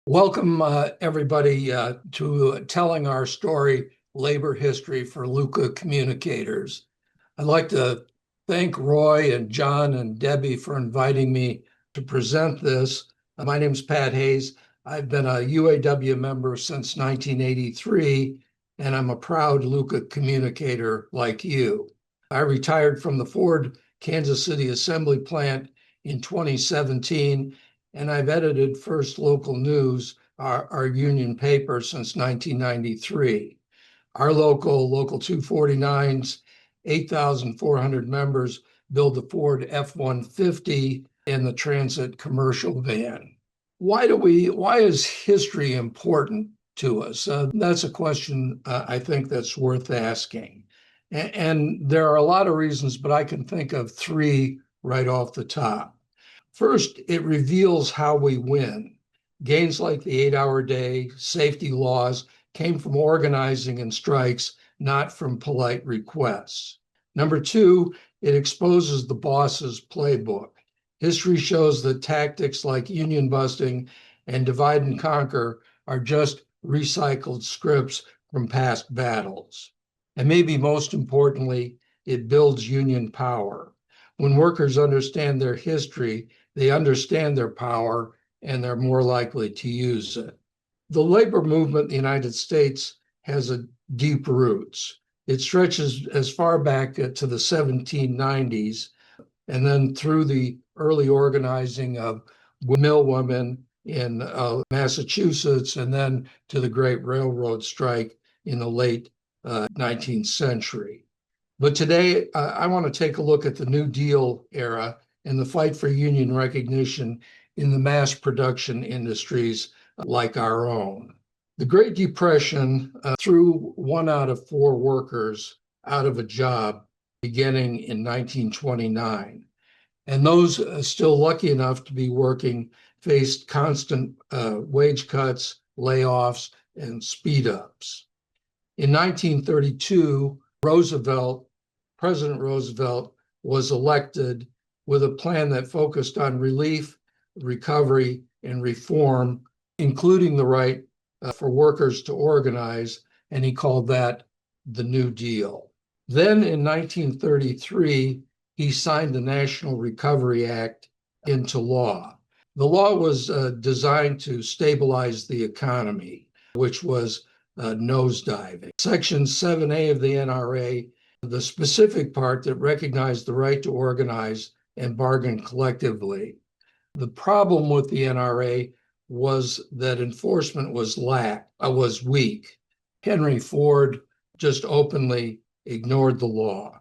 Welcome, everybody, to telling our story, Labor History for Luca Communicators. I'd like to thank Roy and John and Debbie for inviting me to present this. My name's Pat Hayes. I've been a UAW member since 1983, and I'm a proud Luca communicator like you. I retired from the Ford Kansas City Assembly Plant in 2017, and I've edited First Local News, our union paper, since 1993. Our Local 249's 8,400 members build the Ford F-150 and the Transit commercial van. Why is history important to us? That's a question I think that's worth asking. And there are a lot of reasons, but I can think of three right off the top. First, it reveals how we win. Gains like the 8-hour day, safety laws came from organizing and strikes, not from polite requests. Number two, it exposes the boss's playbook. History shows that tactics like union busting and divide and conquer are just recycled scripts from past battles. And maybe most importantly, it builds union power. When workers understand their history, they understand their power, and they're more likely to use it. The labor movement in the United States has deep roots. It stretches as far back to the 1790s, and then through the early organizing of mill women in Massachusetts, and then to the Great Railroad Strike in the late 19th century. But today, I want to take a look at the New Deal era and the fight for union recognition in the mass production industries like our own. The Great Depression threw 1 out of 4 workers out of a job beginning in 1929. And those still lucky enough to be working faced constant wage cuts, layoffs, and speed ups. In 1932, President Roosevelt was elected with a plan that focused on relief, recovery, and reform, including the right for workers to organize, and he called that the New Deal. Then in 1933, he signed the National Recovery Act into law. The law was designed to stabilize the economy, which was nosediving. Section 7A of the NRA, the specific part that recognized the right to organize and bargain collectively. The problem with the NRA was that enforcement was weak. Henry Ford just openly ignored the law.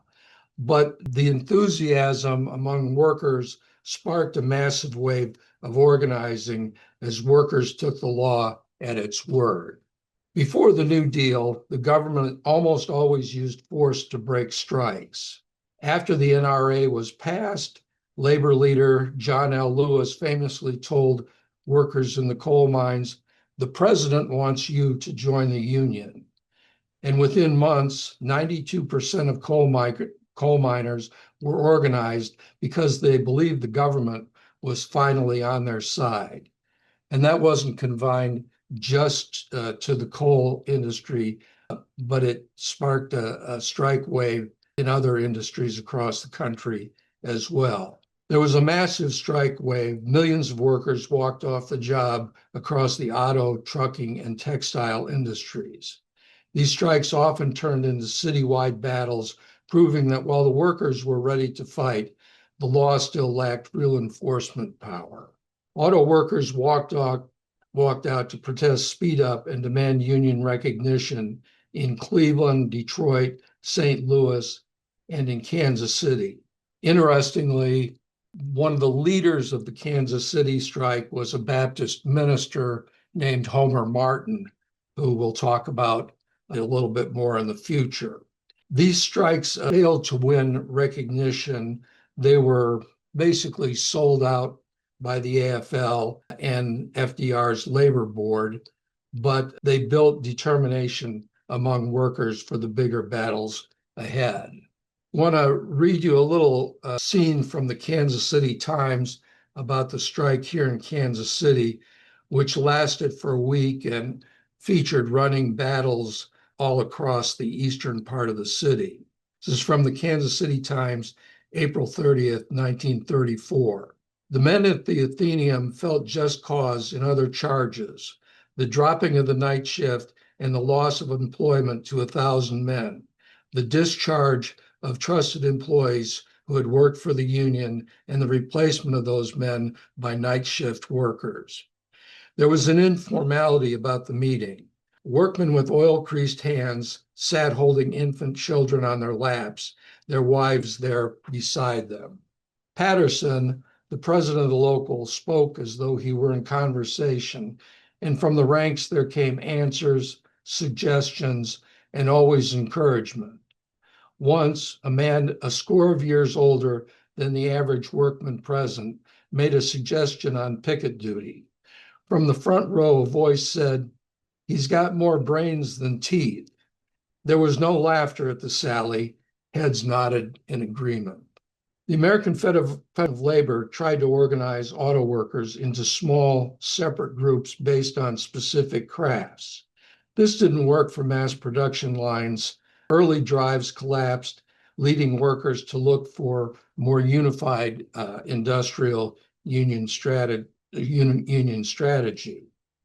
But the enthusiasm among workers sparked a massive wave of organizing as workers took the law at its word. Before the New Deal, the government almost always used force to break strikes. After the NRA was passed, labor leader John L. Lewis famously told workers in the coal mines, "The president wants you to join the union." And within months, 92% of coal miners were organized because they believed the government was finally on their side. And that wasn't confined just to the coal industry, but it sparked a strike wave in other industries across the country as well. There was a massive strike wave. Millions of workers walked off the job across the auto, trucking, and textile industries. These strikes often turned into citywide battles, proving that while the workers were ready to fight, the law still lacked real enforcement power. Auto workers walked out to protest speed up and demand union recognition in Cleveland, Detroit, St. Louis, and in Kansas City. Interestingly, one of the leaders of the Kansas City strike was a Baptist minister named Homer Martin, who we'll talk about a little bit more in the future. These strikes failed to win recognition. They were basically sold out by the AFL and FDR's labor board, but they built determination among workers for the bigger battles ahead. I want to read you a little scene from the Kansas City Times about the strike here in Kansas City, which lasted for a week and featured running battles all across the eastern part of the city. This is from the Kansas City Times, April 30th, 1934. The men at the Athenaeum felt just cause in other charges, the dropping of the night shift and the loss of employment to 1,000 men, the discharge of trusted employees who had worked for the union, and the replacement of those men by night shift workers. There was an informality about the meeting. Workmen with oil-creased hands sat holding infant children on their laps, their wives there beside them. Patterson, the president of the local, spoke as though he were in conversation, and from the ranks there came answers, suggestions, and always encouragement. Once, a man a score of years older than the average workman present made a suggestion on picket duty. From the front row, a voice said, "He's got more brains than teeth." There was no laughter at the sally. Heads nodded in agreement. The American Fed of Labor tried to organize auto workers into small, separate groups based on specific crafts. This didn't work for mass production lines. Early drives collapsed, leading workers to look for more unified industrial union strategy.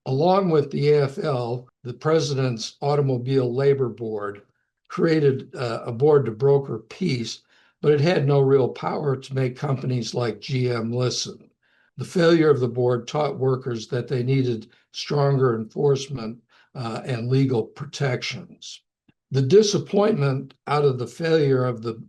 Along with the AFL, the President's Automobile Labor Board created a board to broker peace, but it had no real power to make companies like GM listen. The failure of the board taught workers that they needed stronger enforcement and legal protections. The disappointment out of the failure of the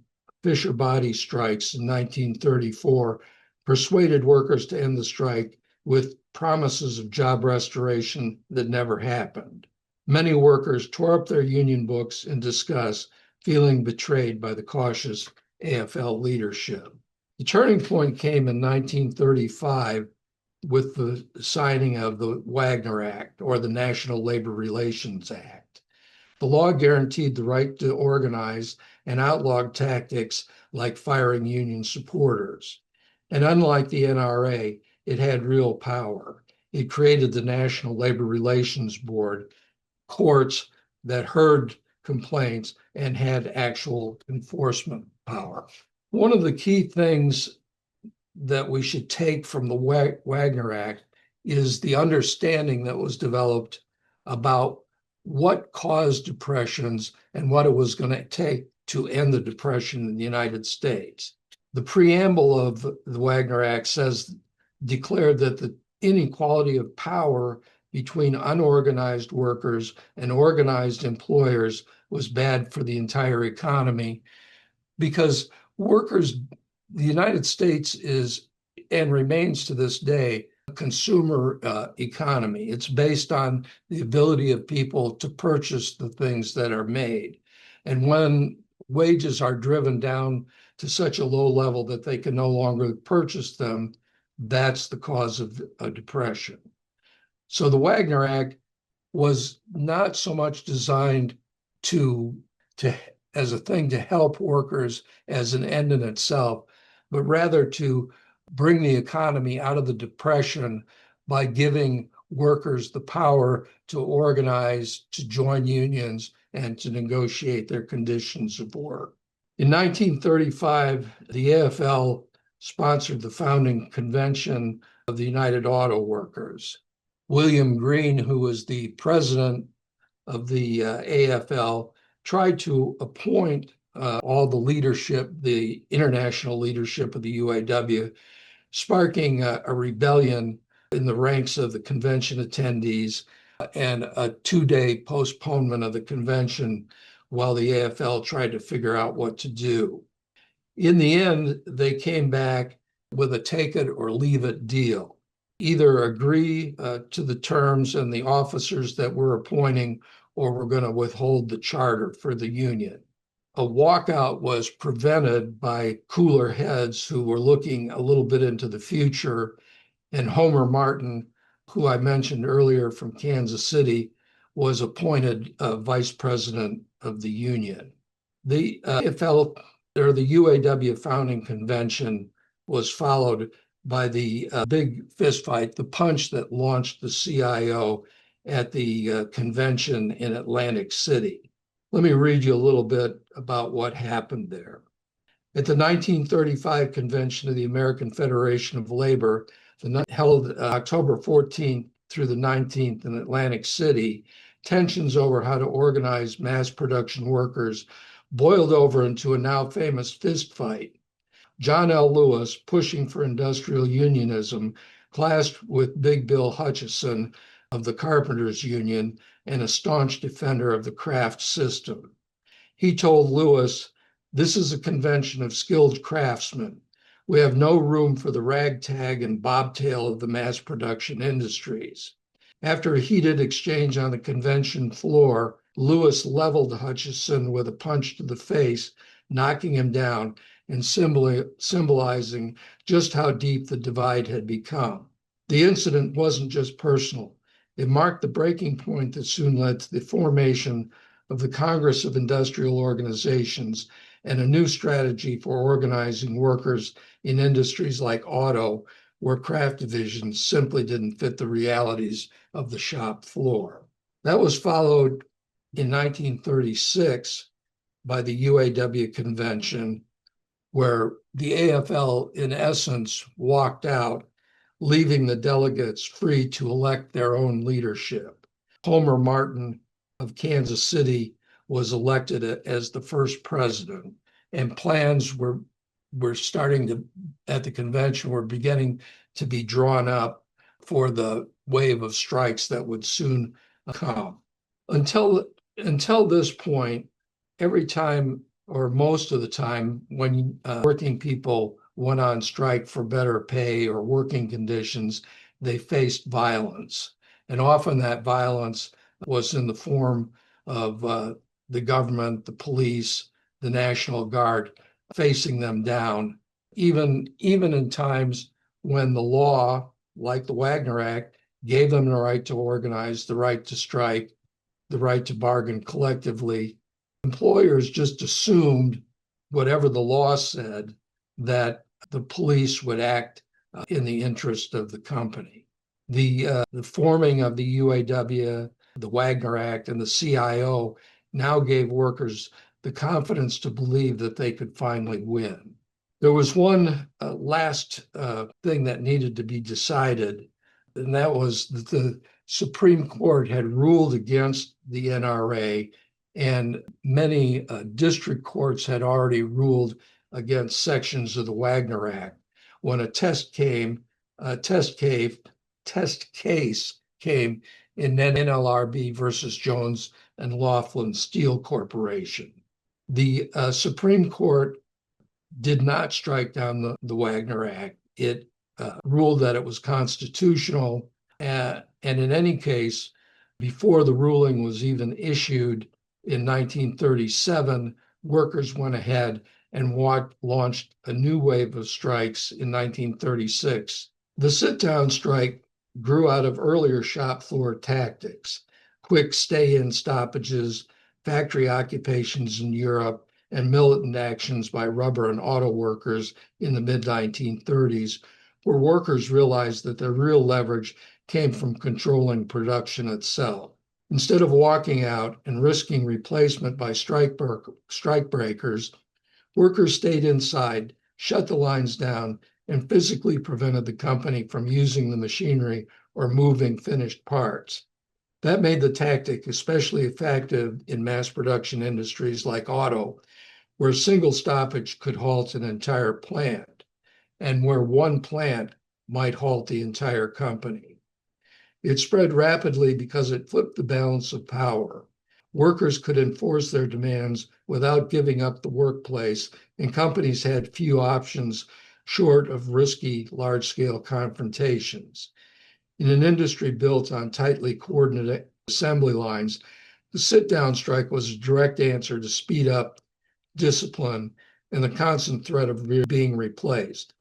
Fisher body strikes in 1934 persuaded workers to end the strike with promises of job restoration that never happened. Many workers tore up their union books in disgust, feeling betrayed by the cautious AFL leadership. The turning point came in 1935 with the signing of the Wagner Act, or the National Labor Relations Act. The law guaranteed the right to organize and outlawed tactics like firing union supporters. And unlike the NRA, it had real power. It created the National Labor Relations Board, courts that heard complaints and had actual enforcement power. One of the key things that we should take from the Wagner Act is the understanding that was developed about what caused depressions and what it was going to take to end the depression in the United States. The preamble of the Wagner Act declared that the inequality of power between unorganized workers and organized employers was bad for the entire economy, because workers, the United States is and remains to this day a consumer economy. It's based on the ability of people to purchase the things that are made. And when wages are driven down to such a low level that they can no longer purchase them, that's the cause of a depression. So the Wagner Act was not so much designed to as a thing to help workers as an end in itself, but rather to bring the economy out of the depression by giving workers the power to organize, to join unions, and to negotiate their conditions of work. In 1935, the AFL sponsored the founding convention of the United Auto Workers. William Green, who was the president of the AFL, tried to appoint all the leadership, the international leadership of the UAW, sparking a rebellion in the ranks of the convention attendees and a two-day postponement of the convention while the AFL tried to figure out what to do. In the end, they came back with a take it or leave it deal. Either agree to the terms and the officers that we're appointing, or we're going to withhold the charter for the union. A walkout was prevented by cooler heads who were looking a little bit into the future, and Homer Martin, who I mentioned earlier from Kansas City, was appointed vice president of the union. The AFL, or the UAW founding convention, was followed by the big fistfight, the punch that launched the CIO at the convention in Atlantic City. Let me read you a little bit about what happened there. At the 1935 convention of the American Federation of Labor, held October 14th through the 19th in Atlantic City, tensions over how to organize mass production workers boiled over into a now famous fistfight. John L. Lewis, pushing for industrial unionism, clashed with Big Bill Hutchison of the Carpenters Union and a staunch defender of the craft system. He told Lewis, "This is a convention of skilled craftsmen. We have no room for the ragtag and bobtail of the mass production industries." After a heated exchange on the convention floor, Lewis leveled Hutchison with a punch to the face, knocking him down and symbolizing just how deep the divide had become. The incident wasn't just personal. It marked the breaking point that soon led to the formation of the Congress of Industrial Organizations and a new strategy for organizing workers in industries like auto, where craft divisions simply didn't fit the realities of the shop floor. That was followed in 1936 by the UAW convention, where the AFL, in essence, walked out, leaving the delegates free to elect their own leadership. Homer Martin of Kansas City was elected as the first president, and plans were starting to, at the convention, were beginning to be drawn up for the wave of strikes that would soon come. Until this point, every time, or most of the time, when working people went on strike for better pay or working conditions, they faced violence. And often that violence was in the form of the government, the police, the National Guard facing them down, even in times when the law, like the Wagner Act, gave them the right to organize, the right to strike, the right to bargain collectively. Employers just assumed, whatever the law said, that the police would act in the interest of the company. The forming of the UAW, the Wagner Act, and the CIO now gave workers the confidence to believe that they could finally win. There was one last thing that needed to be decided, and that was that the Supreme Court had ruled against the NRA, and many district courts had already ruled against sections of the Wagner Act. When a test case came in NLRB versus Jones and Laughlin Steel Corporation. The Supreme Court did not strike down the Wagner Act. It ruled that it was constitutional, and in any case, before the ruling was even issued in 1937, workers went ahead and launched a new wave of strikes in 1936. The sit-down strike grew out of earlier shop floor tactics, quick stay-in stoppages, factory occupations in Europe, and militant actions by rubber and auto workers in the mid-1930s, where workers realized that their real leverage came from controlling production itself. Instead of walking out and risking replacement by strike breakers, workers stayed inside, shut the lines down, and physically prevented the company from using the machinery or moving finished parts. That made the tactic especially effective in mass production industries like auto, where a single stoppage could halt an entire plant, and where one plant might halt the entire company. It spread rapidly because it flipped the balance of power. Workers could enforce their demands without giving up the workplace, and companies had few options short of risky large-scale confrontations. In an industry built on tightly coordinated assembly lines, the sit-down strike was a direct answer to speed up, discipline, and the constant threat of being replaced.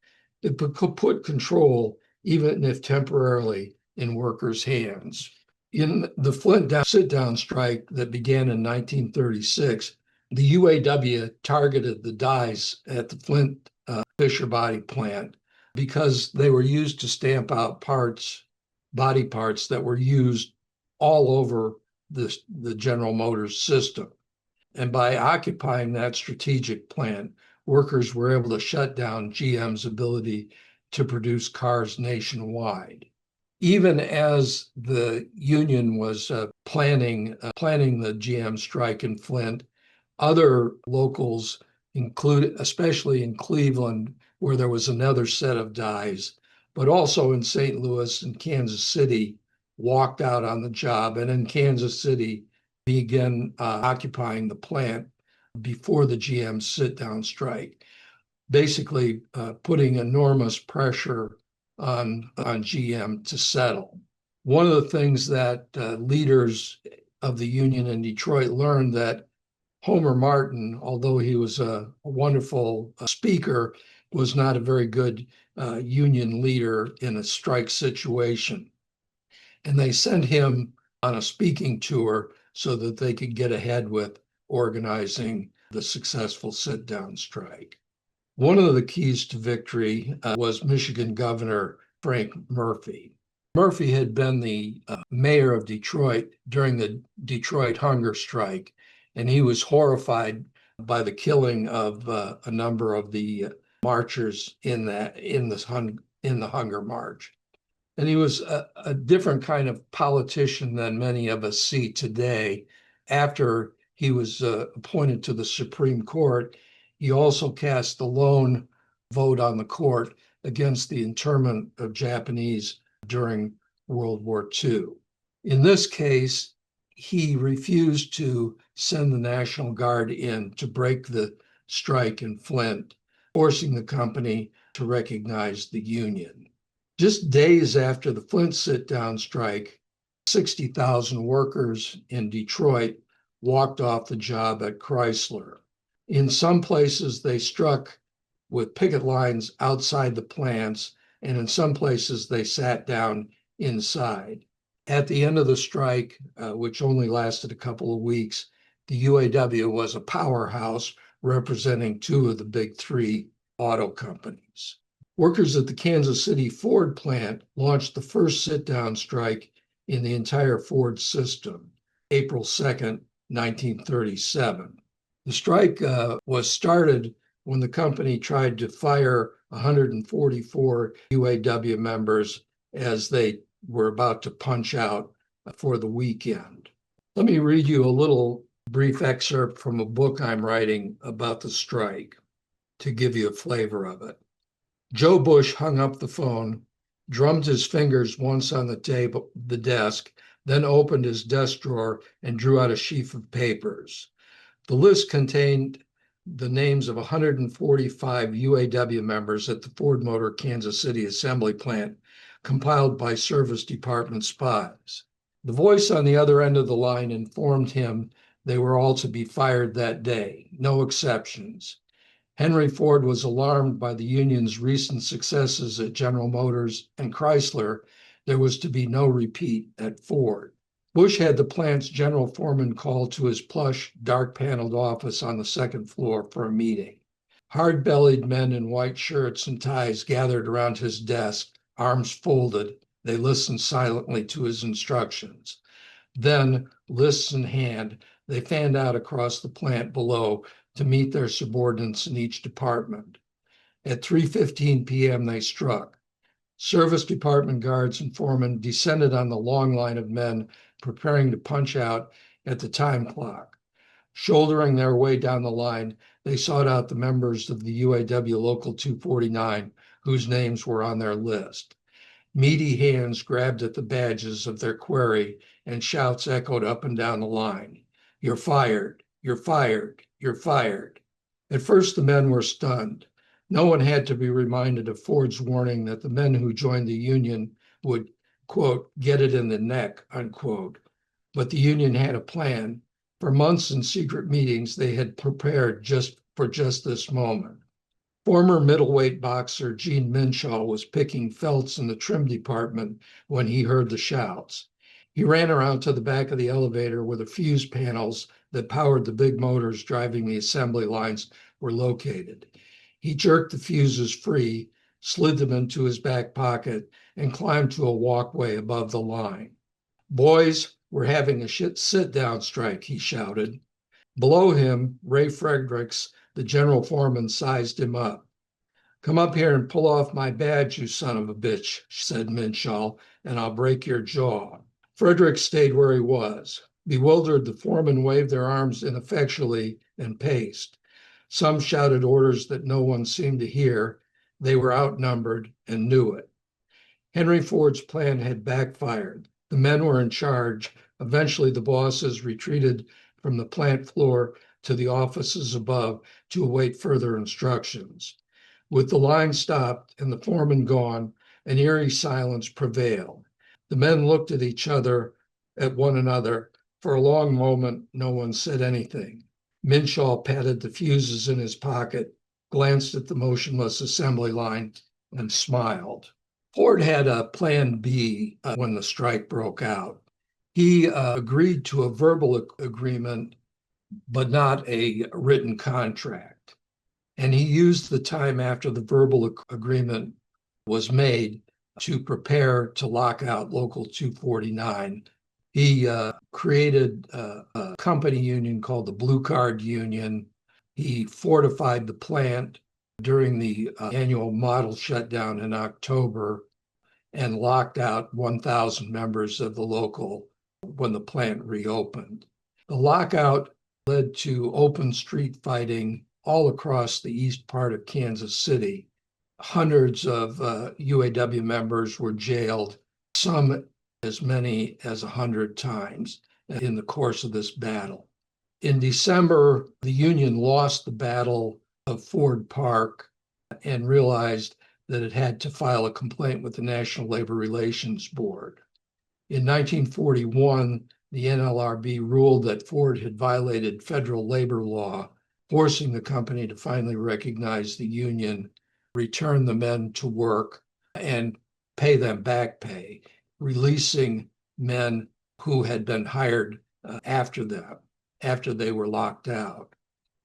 It could put control, even if temporarily, in workers' hands. In the Flint sit-down strike that began in 1936, the UAW targeted the dies at the Flint Fisher Body plant, because they were used to stamp out parts, body parts that were used all over the General Motors system. And by occupying that strategic plant, workers were able to shut down GM's ability to produce cars nationwide. Even as the union was planning the GM strike in Flint, other locals, especially in Cleveland, where there was another set of dies, but also in St. Louis and Kansas City, walked out on the job, and in Kansas City began occupying the plant before the GM sit-down strike, basically putting enormous pressure on GM to settle. One of the things that leaders of the union in Detroit learned that Homer Martin, although he was a wonderful speaker, was not a very good union leader in a strike situation. And they sent him on a speaking tour so that they could get ahead with organizing the successful sit-down strike. One of the keys to victory was Michigan Governor Frank Murphy. Murphy had been the mayor of Detroit during the Detroit hunger strike, and he was horrified by the killing of a number of the marchers in the hunger march. And he was a different kind of politician than many of us see today. After he was appointed to the Supreme Court, he also cast the lone vote on the court against the internment of Japanese during World War II. In this case, he refused to send the National Guard in to break the strike in Flint, forcing the company to recognize the union. Just days after the Flint sit-down strike, 60,000 workers in Detroit walked off the job at Chrysler. In some places, they struck with picket lines outside the plants, and in some places, they sat down inside. At the end of the strike, which only lasted a couple of weeks, the UAW was a powerhouse representing two of the big three auto companies. Workers at the Kansas City Ford plant launched the first sit-down strike in the entire Ford system, April 2nd, 1937. The strike was started when the company tried to fire 144 UAW members as they were about to punch out for the weekend. Let me read you a little brief excerpt from a book I'm writing about the strike to give you a flavor of it. Joe Bush hung up the phone, drummed his fingers once on the desk, then opened his desk drawer and drew out a sheaf of papers. The list contained the names of 145 UAW members at the Ford Motor Kansas City assembly plant, compiled by Service Department spies. The voice on the other end of the line informed him they were all to be fired that day, no exceptions. Henry Ford was alarmed by the union's recent successes at General Motors and Chrysler. There was to be no repeat at Ford. Bush had the plant's general foreman called to his plush, dark-paneled office on the second floor for a meeting. Hard-bellied men in white shirts and ties gathered around his desk, arms folded. They listened silently to his instructions. Then, lists in hand, they fanned out across the plant below to meet their subordinates in each department. At 3:15 p.m., they struck. Service department guards and foremen descended on the long line of men preparing to punch out at the time clock. Shouldering their way down the line, they sought out the members of the UAW Local 249, whose names were on their list. Meaty hands grabbed at the badges of their quarry, and shouts echoed up and down the line. "You're fired! You're fired! You're fired!" At first, the men were stunned. No one had to be reminded of Ford's warning that the men who joined the union would, quote, "get it in the neck," unquote. But the union had a plan. For months in secret meetings, they had prepared for just this moment. Former middleweight boxer Gene Minshaw was picking felts in the trim department when he heard the shouts. He ran around to the back of the elevator where the fuse panels that powered the big motors driving the assembly lines were located. He jerked the fuses free, slid them into his back pocket, and climbed to a walkway above the line. "Boys, we're having a sit-down strike," he shouted. Below him, Ray Fredericks, the general foreman, sized him up. "Come up here and pull off my badge, you son of a bitch," said Minshall, "and I'll break your jaw." Fredericks stayed where he was. Bewildered, the foremen waved their arms ineffectually and paced. Some shouted orders that no one seemed to hear. They were outnumbered and knew it. Henry Ford's plan had backfired. The men were in charge. Eventually, the bosses retreated from the plant floor to the offices above to await further instructions. With the line stopped and the foreman gone, an eerie silence prevailed. The men looked at one another. For a long moment, no one said anything. Minshall patted the fuses in his pocket, glanced at the motionless assembly line, and smiled. Ford had a plan B when the strike broke out. He agreed to a verbal agreement, but not a written contract. And he used the time after the verbal agreement was made to prepare to lock out Local 249. He created a company union called the Blue Card Union. He fortified the plant during the annual model shutdown in October and locked out 1,000 members of the local when the plant reopened. The lockout led to open street fighting all across the east part of Kansas City. Hundreds of UAW members were jailed, some as many as 100 times in the course of this battle. In December, the Union lost the Battle of Ford Park and realized that it had to file a complaint with the National Labor Relations Board. In 1941, the NLRB ruled that Ford had violated federal labor law, forcing the company to finally recognize the union, return the men to work, and pay them back pay, releasing men who had been hired after they were locked out.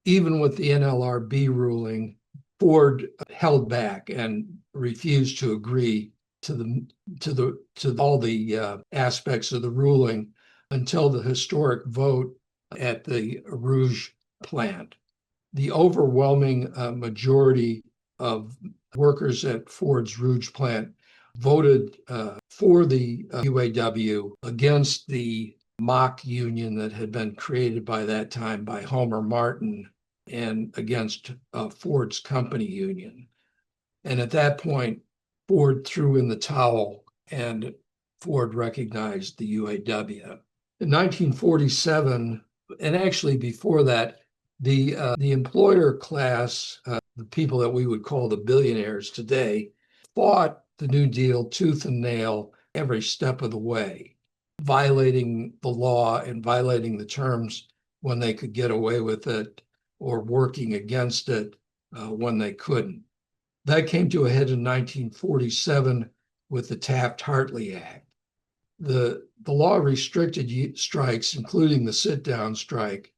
Even with the NLRB ruling, Ford held back and refused to agree to all the aspects of the ruling until the historic vote at the Rouge plant. The overwhelming majority of workers at Ford's Rouge plant voted for the UAW against the mock union that had been created by that time by Homer Martin and against Ford's company union. And at that point, Ford threw in the towel and Ford recognized the UAW. In 1947, and actually before that, the employer class, the people that we would call the billionaires today, fought the New Deal tooth and nail every step of the way, violating the law and violating the terms when they could get away with it or working against it when they couldn't. That came to a head in 1947 with the Taft-Hartley Act. The law restricted strikes, including the sit-down strike.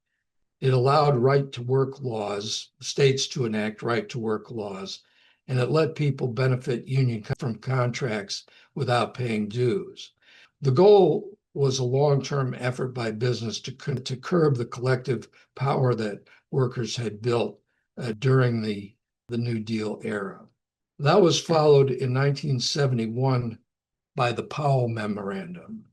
It allowed right-to-work laws, states to enact right-to-work laws, and it let people benefit union from contracts without paying dues. The goal was a long-term effort by business to curb the collective power that workers had built during the New Deal era. That was followed in 1971 by the Powell Memorandum.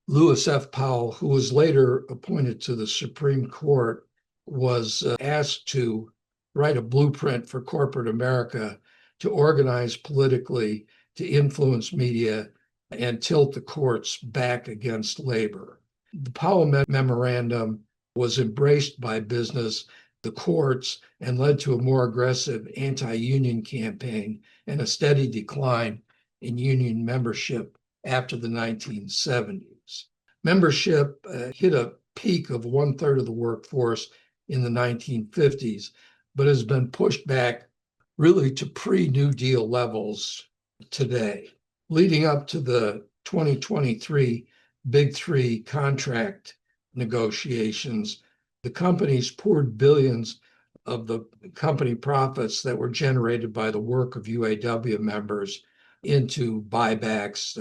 Lewis F. Powell, who was later appointed to the Supreme Court, was asked to write a blueprint for corporate America to organize politically, to influence media, and tilt the courts back against labor. The Powell Memorandum was embraced by business, the courts, and led to a more aggressive anti-union campaign and a steady decline in union membership after the 1970s. Membership hit a peak of 1/3 of the workforce in the 1950s, but has been pushed back really to pre-New Deal levels today. Leading up to the 2023 Big Three contract negotiations, the companies poured billions of the company profits that were generated by the work of UAW members into buybacks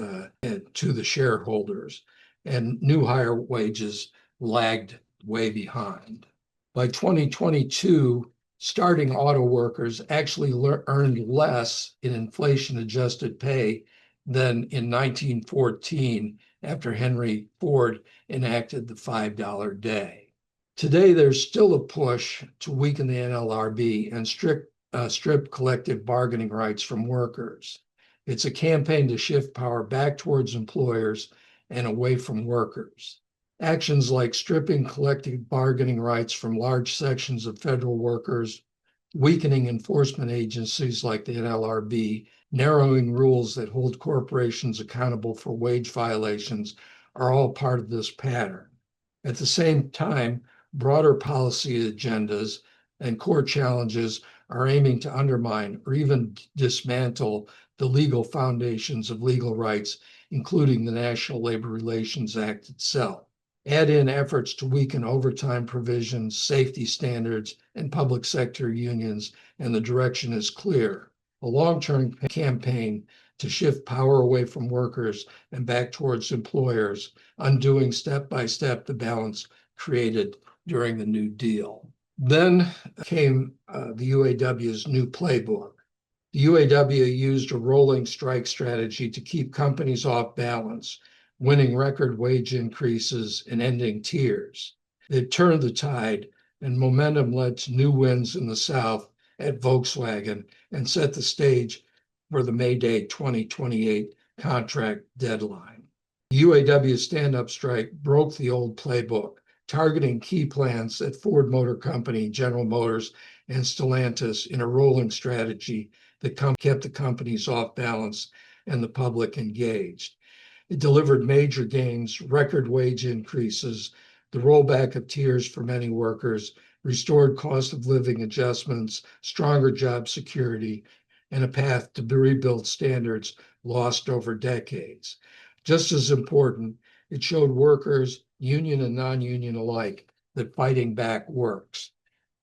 to the shareholders, and new higher wages lagged way behind. By 2022, starting auto workers actually earned less in inflation-adjusted pay than in 1914 after Henry Ford enacted the $5 day. Today, there's still a push to weaken the NLRB and strip collective bargaining rights from workers. It's a campaign to shift power back towards employers and away from workers. Actions like stripping collective bargaining rights from large sections of federal workers, weakening enforcement agencies like the NLRB, narrowing rules that hold corporations accountable for wage violations are all part of this pattern. At the same time, broader policy agendas and core challenges are aiming to undermine or even dismantle the legal foundations of legal rights, including the National Labor Relations Act itself. Add in efforts to weaken overtime provisions, safety standards, and public sector unions, and the direction is clear. A long-term campaign to shift power away from workers and back towards employers, undoing step by step the balance created during the New Deal. Then came the UAW's new playbook. The UAW used a rolling strike strategy to keep companies off balance, winning record wage increases and ending tiers. It turned the tide, and momentum led to new wins in the South at Volkswagen and set the stage for the May Day 2028 contract deadline. The UAW stand-up strike broke the old playbook, targeting key plants at Ford Motor Company, General Motors, and Stellantis in a rolling strategy that kept the companies off balance and the public engaged. It delivered major gains, record wage increases, the rollback of tiers for many workers, restored cost of living adjustments, stronger job security, and a path to rebuild standards lost over decades. Just as important, it showed workers, union and non-union alike, that fighting back works.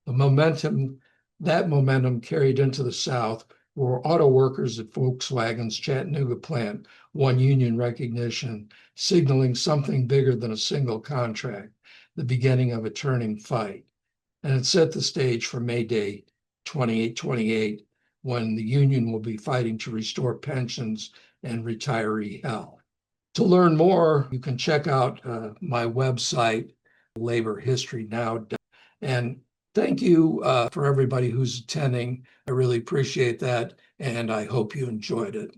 That momentum carried into the South, where auto workers at Volkswagen's Chattanooga plant won union recognition, signaling something bigger than a single contract, the beginning of a turning fight. And it set the stage for May Day 2028, when the union will be fighting to restore pensions and retiree health. To learn more, you can check out my website, Labor History Now. And thank you for everybody who's attending. I really appreciate that, and I hope you enjoyed it.